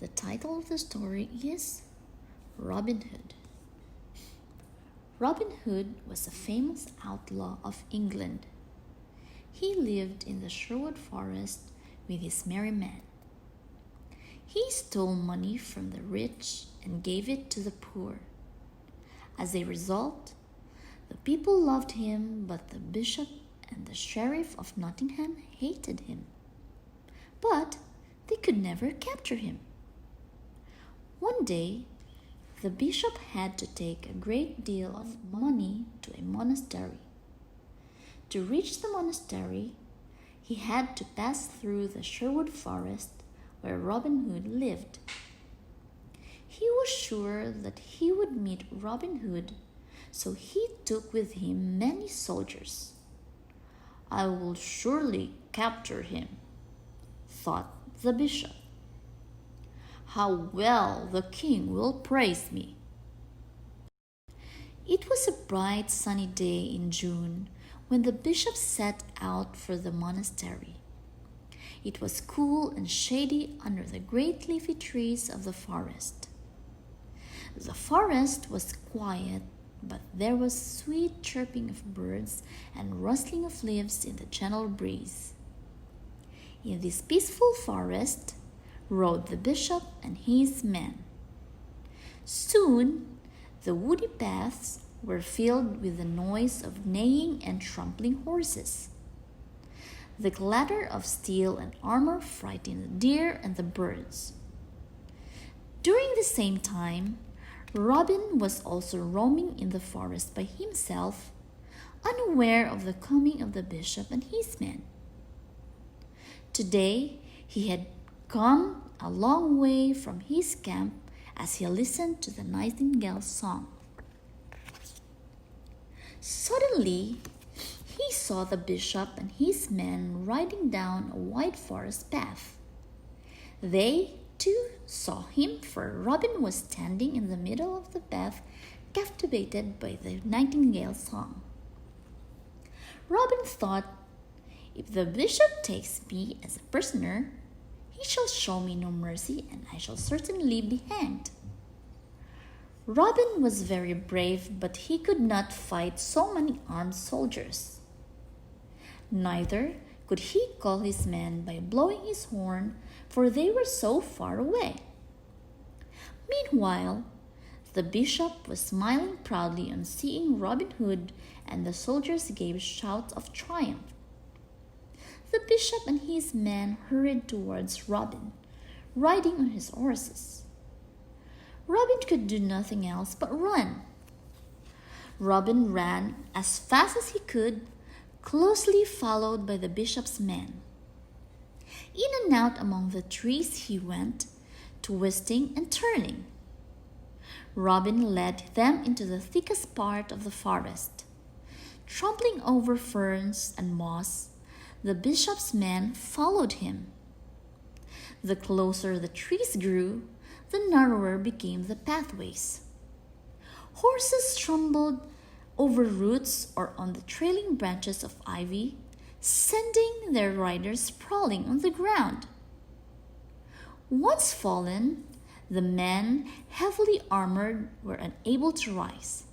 The title of the story is Robin Hood. Robin Hood was a famous outlaw of England. He lived in the Sherwood Forest with his merry men. He stole money from the rich and gave it to the poor. As a result, the people loved him, but the bishop and the sheriff of Nottingham hated him. But they could never capture him. One day, the bishop had to take a great deal of money to a monastery. To reach the monastery, he had to pass through the Sherwood Forest where Robin Hood lived. He was sure that he would meet Robin Hood, so he took with him many soldiers. "I will surely capture him," thought the bishop. "How well the king will praise me." It was a bright sunny day in June when the bishop set out for the monastery. It was cool and shady under the great leafy trees of the forest. The forest was quiet, but there was sweet chirping of birds and rustling of leaves in the gentle breeze. In this peaceful forest rode the bishop and his men. Soon the woody paths were filled with the noise of neighing and trampling horses. The clatter of steel and armor frightened the deer and the birds. During the same time, Robin was also roaming in the forest by himself, unaware of the coming of the bishop and his men. Today he had come a long way from his camp as he listened to the nightingale's song. Suddenly, he saw the bishop and his men riding down a wide forest path. They, too, saw him, for Robin was standing in the middle of the path, captivated by the nightingale's song. Robin thought, "If the bishop takes me as a prisoner, he shall show me no mercy, and I shall certainly be hanged." Robin was very brave, but he could not fight so many armed soldiers. Neither could he call his men by blowing his horn, for they were so far away. Meanwhile, the bishop was smiling proudly on seeing Robin Hood, and the soldiers gave shouts of triumph. The bishop and his men hurried towards Robin, riding on his horses. Robin could do nothing else but run. Robin ran as fast as he could, closely followed by the bishop's men. In and out among the trees he went, twisting and turning. Robin led them into the thickest part of the forest. Trampling over ferns and moss, the bishop's men followed him. The closer the trees grew, the narrower became the pathways. Horses stumbled over roots or on the trailing branches of ivy, sending their riders sprawling on the ground. Once fallen, the men, heavily armored, were unable to rise.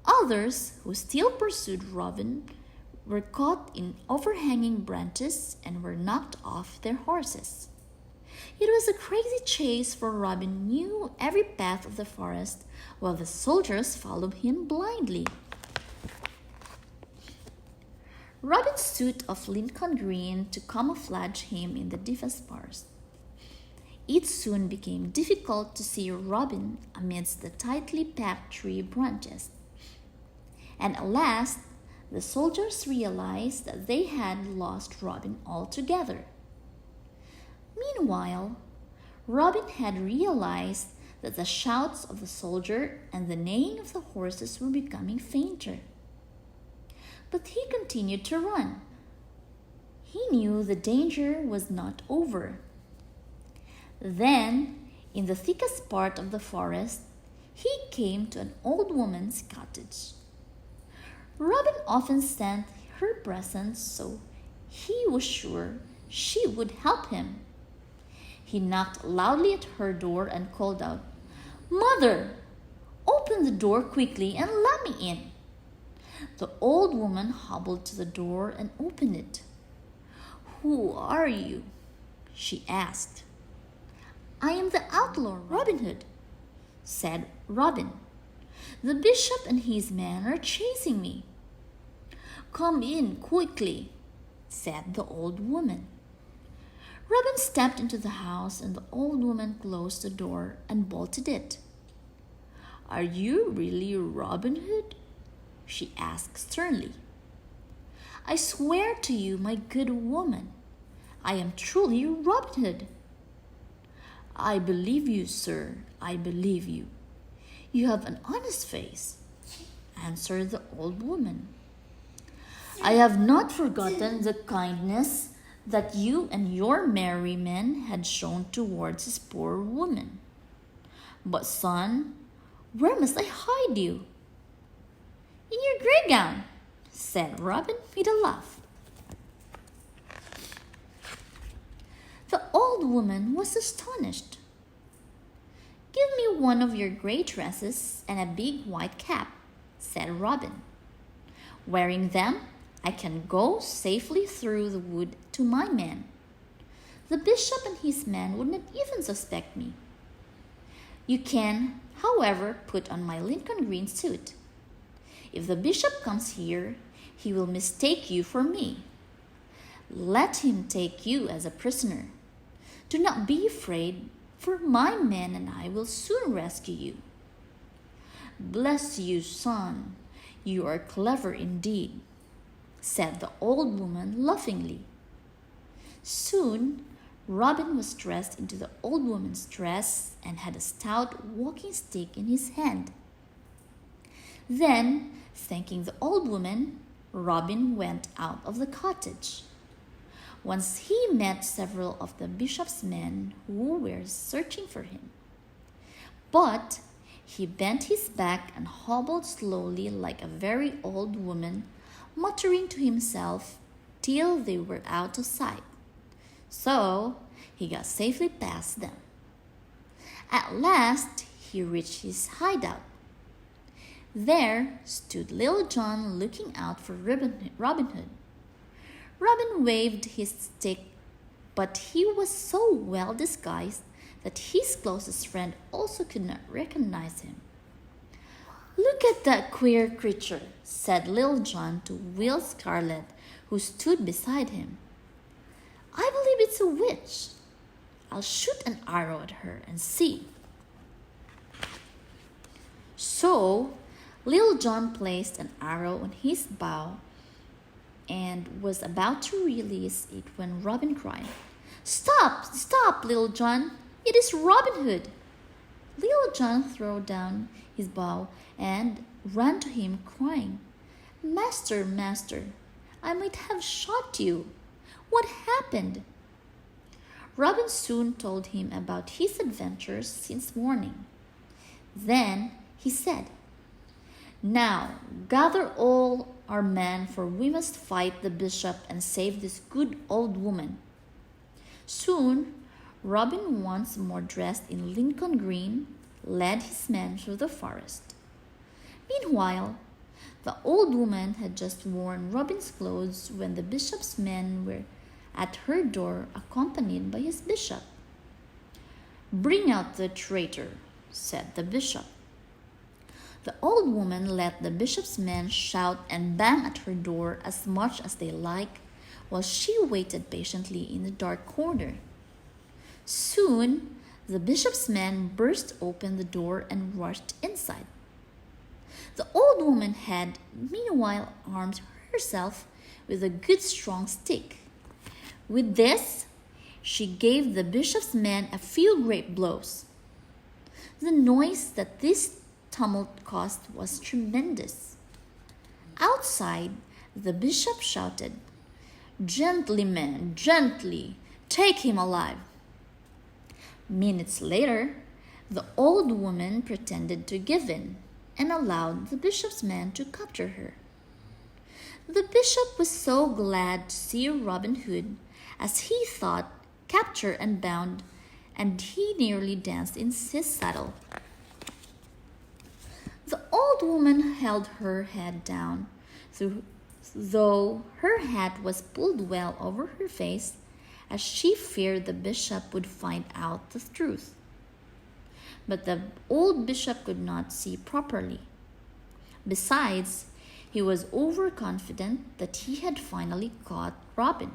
Others, who still pursued Robin, were caught in overhanging branches and were knocked off their horses. It was a crazy chase, for Robin knew every path of the forest, while the soldiers followed him blindly. Robin's suit of Lincoln green to camouflage him in the deepest forest. It soon became difficult to see Robin amidst the tightly packed tree branches. And at last, the soldiers realized that they had lost Robin altogether. Meanwhile, Robin had realized that the shouts of the soldier and the neighing of the horses were becoming fainter. But he continued to run. He knew the danger was not over. Then, in the thickest part of the forest, he came to an old woman's cottage. Robin often sent her presents, so he was sure she would help him. He knocked loudly at her door and called out, "Mother, open the door quickly and let me in." The old woman hobbled to the door and opened it. "Who are you?" she asked. "I am the outlaw Robin Hood," said Robin. "The bishop and his men are chasing me." "Come in quickly," said the old woman. Robin stepped into the house and the old woman closed the door and bolted it. "Are you really Robin Hood?" she asked sternly. "I swear to you, my good woman, I am truly Robin Hood." "I believe you, sir, I believe you. You have an honest face," answered the old woman. "I have not forgotten the kindness that you and your merry men had shown towards this poor woman. But, son, where must I hide you?" "In your grey gown," said Robin with a laugh. The old woman was astonished. "Give me one of your grey dresses and a big white cap," said Robin. "Wearing them, I can go safely through the wood to my men. The bishop and his men would not even suspect me. You can, however, put on my Lincoln green suit. If the bishop comes here, he will mistake you for me. Let him take you as a prisoner. Do not be afraid, for my men and I will soon rescue you." "Bless you, son, you are clever indeed," said the old woman laughingly. Soon, Robin was dressed into the old woman's dress and had a stout walking stick in his hand. Then, thanking the old woman, Robin went out of the cottage. Once he met several of the bishop's men who were searching for him. But he bent his back and hobbled slowly like a very old woman, muttering to himself till they were out of sight. So he got safely past them. At last he reached his hideout. There stood Little John looking out for Robin Hood. Robin waved his stick, but he was so well disguised that his closest friend also could not recognize him. "Look at that queer creature," said Little John to Will Scarlet, who stood beside him. "I believe it's a witch. I'll shoot an arrow at her and see." So Little John placed an arrow on his bow and was about to release it when Robin cried, "Stop! Stop, Little John! It is Robin Hood!" Little John threw down his bow and ran to him, crying, "Master, master, I might have shot you. What happened?" Robin soon told him about his adventures since morning. Then he said, "Now gather all our men, for we must fight the bishop and save this good old woman." Soon Robin, once more dressed in Lincoln green, led his men through the forest. Meanwhile, the old woman had just worn Robin's clothes when the bishop's men were at her door, accompanied by his bishop. "Bring out the traitor," said the bishop. The old woman let the bishop's men shout and bang at her door as much as they liked, while she waited patiently in the dark corner. Soon, the bishop's men burst open the door and rushed inside. The old woman had, meanwhile, armed herself with a good strong stick. With this, she gave the bishop's men a few great blows. The noise that this tumult caused was tremendous. Outside, the bishop shouted, "Gently, men, gently, take him alive." Minutes later, the old woman pretended to give in and allowed the bishop's men to capture her. The bishop was so glad to see Robin Hood, as he thought, captured and bound, and he nearly danced in his saddle. The old woman held her head down, though her hat was pulled well over her face, as she feared the bishop would find out the truth. But the old bishop could not see properly. Besides, he was overconfident that he had finally caught Robin.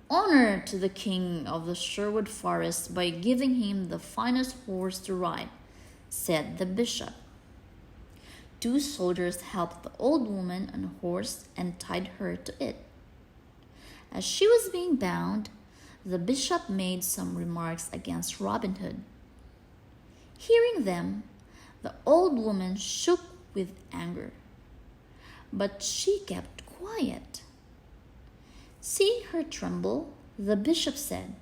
"Honor to the king of the Sherwood Forest by giving him the finest horse to ride," said the bishop. 2 soldiers helped the old woman on a horse and tied her to it. As she was being bound, the bishop made some remarks against Robin Hood. Hearing them, the old woman shook with anger, but she kept quiet. Seeing her tremble, the bishop said,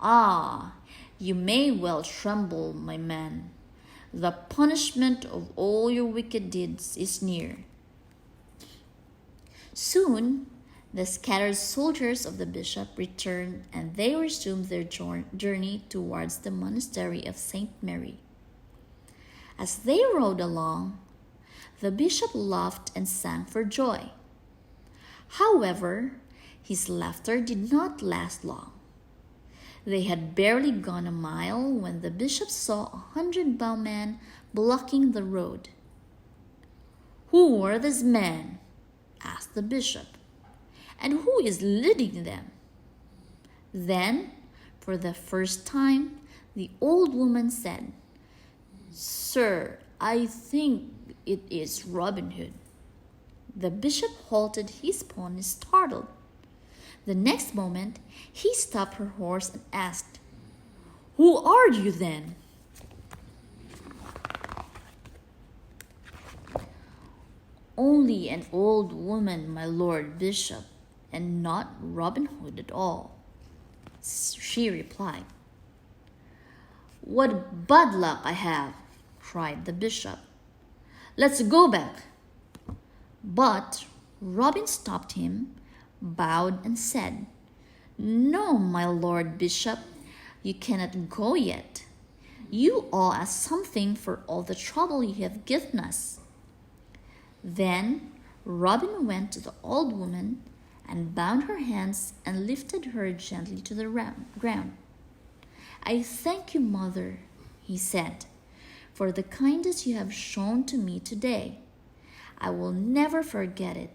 "Ah, you may well tremble, my man. The punishment of all your wicked deeds is near." Soon, the scattered soldiers of the bishop returned, and they resumed their journey towards the monastery of St. Mary. As they rode along, the bishop laughed and sang for joy. However, his laughter did not last long. They had barely gone a mile when the bishop saw 100 bowmen blocking the road. "Who are these men?" asked the bishop. "And who is leading them?" Then, for the first time, the old woman said, "Sir, I think it is Robin Hood." The bishop halted his pony, startled. The next moment, he stopped her horse and asked, "Who are you then?" "Only an old woman, my lord bishop, and not Robin Hood at all," she replied. "What bad luck I have!" cried the bishop. "Let's go back." But Robin stopped him, bowed, and said, "No, my lord bishop, you cannot go yet. You owe us something for all the trouble you have given us." Then Robin went to the old woman and bound her hands and lifted her gently to the ground. "I thank you, mother," he said, "for the kindness you have shown to me today. I will never forget it.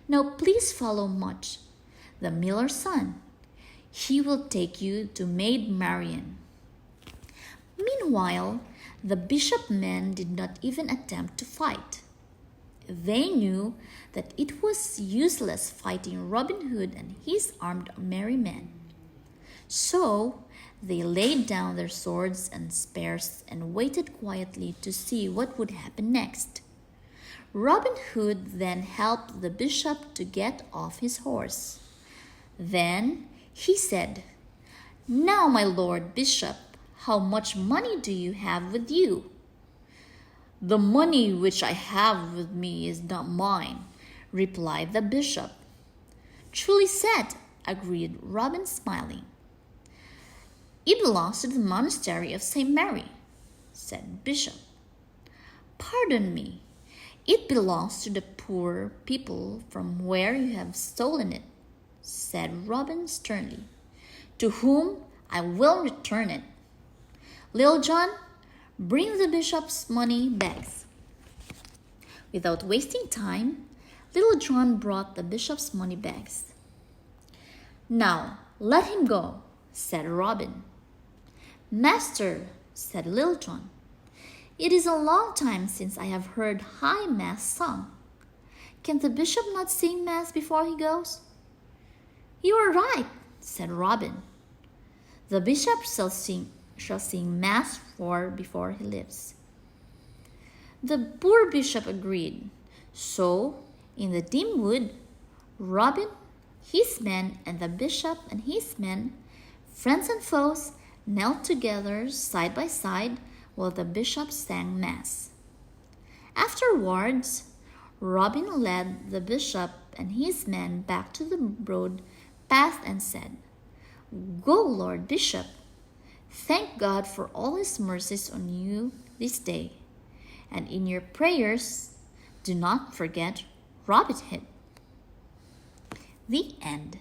Now please follow Much, the miller's son. He will take you to Maid Marian." Meanwhile, the bishop men did not even attempt to fight. They knew that it was useless fighting Robin Hood and his armed merry men. So they laid down their swords and spears and waited quietly to see what would happen next. Robin Hood then helped the bishop to get off his horse. Then he said, "Now, my lord bishop, how much money do you have with you?" "The money which I have with me is not mine," replied the bishop. "Truly said," agreed Robin, smiling. "It belongs to the monastery of St. Mary," said bishop. "Pardon me. It belongs to the poor people from where you have stolen it," said Robin sternly, "to whom I will return it. Little John, bring the bishop's money bags." Without wasting time, Little John brought the bishop's money bags. "Now let him go," said Robin. "Master," said Little John, "it is a long time since I have heard high mass sung. Can the bishop not sing mass before he goes?" "You are right," said Robin. "The bishop shall sing mass before he leaves." The poor bishop agreed. So, in the dim wood, Robin, his men, and the bishop and his men, friends and foes, knelt together side by side while the bishop sang mass. Afterwards, Robin led the bishop and his men back to the broad path and said, Go, Lord Bishop. Thank God for all his mercies on you this day. And in your prayers, do not forget robinhodd. The end.